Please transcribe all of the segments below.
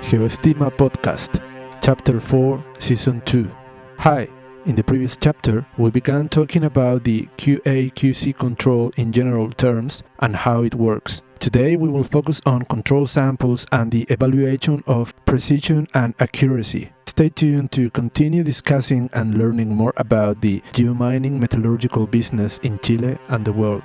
GeoEstima Podcast, Chapter 4, Season 2. Hi, in the previous chapter, we began talking about the QAQC control in general terms and how it works. Today we will focus on control samples and the evaluation of precision and accuracy. Stay tuned to continue discussing and learning more about the geo-mining-metallurgical business in Chile and the world.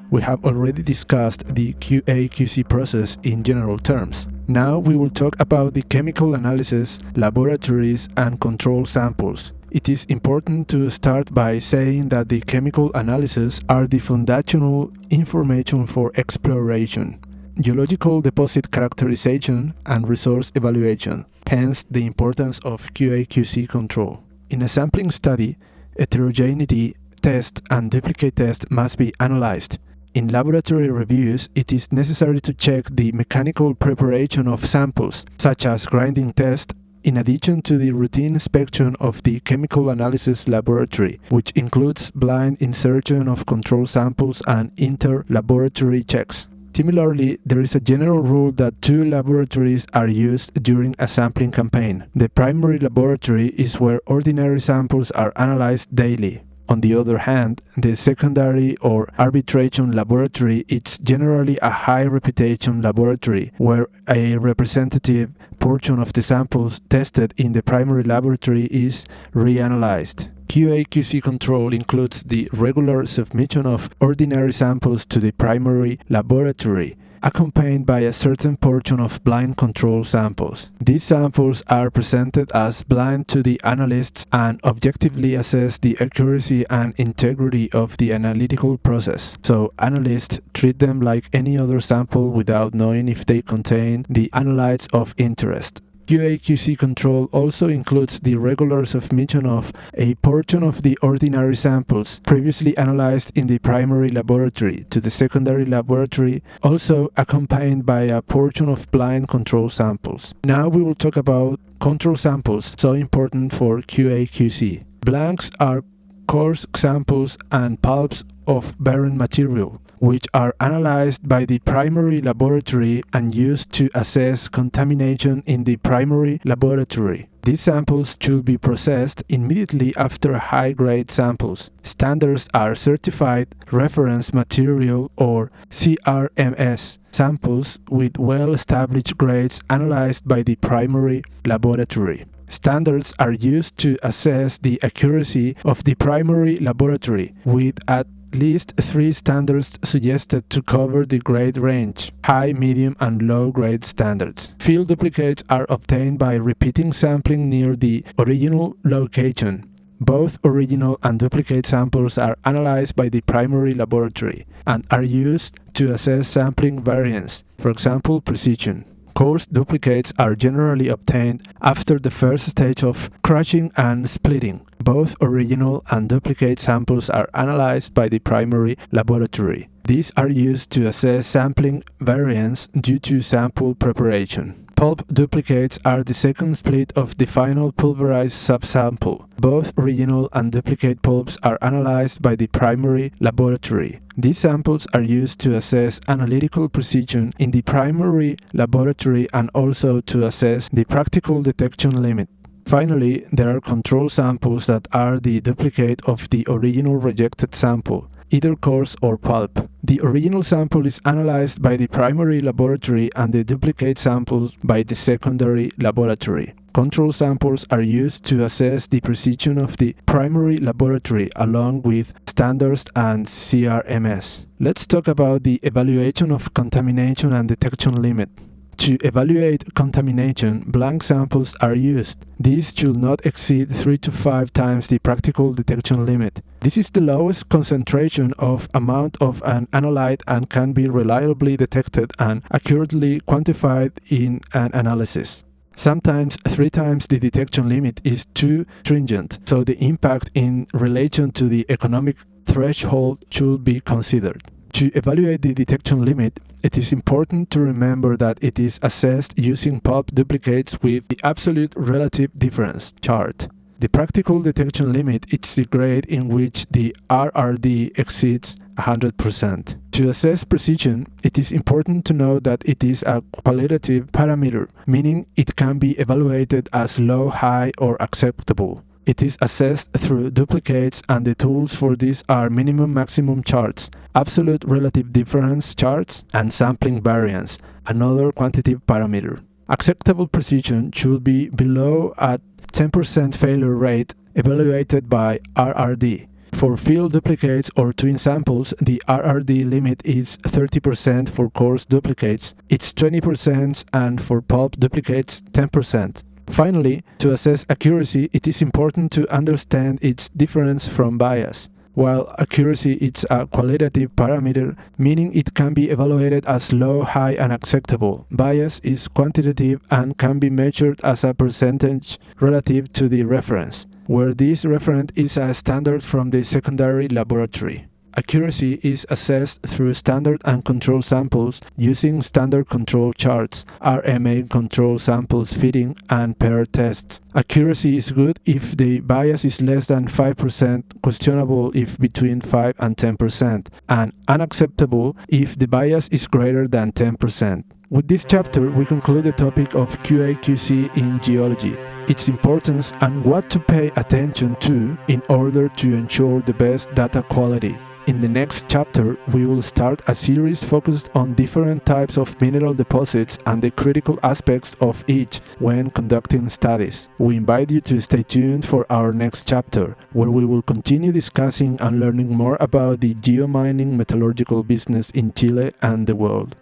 We have already discussed the QAQC process in general terms. Now we will talk about the chemical analysis, laboratories, and control samples. It is important to start by saying that the chemical analysis are the foundational information for exploration, geological deposit characterization, and resource evaluation, hence the importance of QAQC control. In a sampling study, heterogeneity test and duplicate test must be analyzed. In laboratory reviews, it is necessary to check the mechanical preparation of samples, such as grinding test, in addition to the routine inspection of the chemical analysis laboratory, which includes blind insertion of control samples and inter-laboratory checks. Similarly, there is a general rule that two laboratories are used during a sampling campaign. The primary laboratory is where ordinary samples are analyzed daily. On the other hand, the secondary or arbitration laboratory is generally a high reputation laboratory where a representative portion of the samples tested in the primary laboratory is reanalyzed. QAQC control includes the regular submission of ordinary samples to the primary laboratory, accompanied by a certain portion of blind control samples. These samples are presented as blind to the analysts and objectively assess the accuracy and integrity of the analytical process. So analysts treat them like any other sample without knowing if they contain the analytes of interest. QAQC control also includes the regular submission of a portion of the ordinary samples previously analyzed in the primary laboratory to the secondary laboratory, also accompanied by a portion of blind control samples. Now we will talk about control samples, so important for QAQC. Blanks are coarse samples and pulps of barren material, which are analyzed by the primary laboratory and used to assess contamination in the primary laboratory. These samples should be processed immediately after high-grade samples. Standards are certified reference material or CRMS samples with well-established grades analyzed by the primary laboratory. Standards are used to assess the accuracy of the primary laboratory, with at least 3 standards suggested to cover the grade range: high, medium, and low grade standards. Field duplicates are obtained by repeating sampling near the original location. Both original and duplicate samples are analyzed by the primary laboratory and are used to assess sampling variance, for example, precision. Coarse duplicates are generally obtained after the first stage of crushing and splitting. Both original and duplicate samples are analyzed by the primary laboratory. These are used to assess sampling variance due to sample preparation. Pulp duplicates are the second split of the final pulverized subsample. Both original and duplicate pulps are analyzed by the primary laboratory. These samples are used to assess analytical precision in the primary laboratory and also to assess the practical detection limit. Finally, there are control samples that are the duplicate of the original rejected sample, either coarse or pulp. The original sample is analyzed by the primary laboratory and the duplicate samples by the secondary laboratory. Control samples are used to assess the precision of the primary laboratory along with standards and CRMS. Let's talk about the evaluation of contamination and detection limit. To evaluate contamination, blank samples are used. These should not exceed 3 to 5 times the practical detection limit. This is the lowest concentration of amount of an analyte and can be reliably detected and accurately quantified in an analysis. Sometimes 3 times the detection limit is too stringent, so the impact in relation to the economic threshold should be considered. To evaluate the detection limit, it is important to remember that it is assessed using pulp duplicates with the absolute relative difference chart. The practical detection limit is the grade in which the RRD exceeds 100%. To assess precision, it is important to know that it is a qualitative parameter, meaning it can be evaluated as low, high, or acceptable. It is assessed through duplicates, and the tools for this are minimum-maximum charts, absolute relative difference charts, and sampling variance, another quantitative parameter. Acceptable precision should be below a 10% failure rate evaluated by RRD. For field duplicates or twin samples, the RRD limit is 30% for coarse duplicates, it's 20%, and for pulp duplicates, 10%. Finally, to assess accuracy, it is important to understand its difference from bias. While accuracy is a qualitative parameter, meaning it can be evaluated as low, high, and acceptable, bias is quantitative and can be measured as a percentage relative to the reference, where this reference is a standard from the secondary laboratory. Accuracy is assessed through standard and control samples using standard control charts, RMA control samples fitting, and pair tests. Accuracy is good if the bias is less than 5%, questionable if between 5 and 10%, and unacceptable if the bias is greater than 10%. With this chapter, we conclude the topic of QAQC in geology, its importance, and what to pay attention to in order to ensure the best data quality. In the next chapter, we will start a series focused on different types of mineral deposits and the critical aspects of each when conducting studies. We invite you to stay tuned for our next chapter, where we will continue discussing and learning more about the geomining metallurgical business in Chile and the world.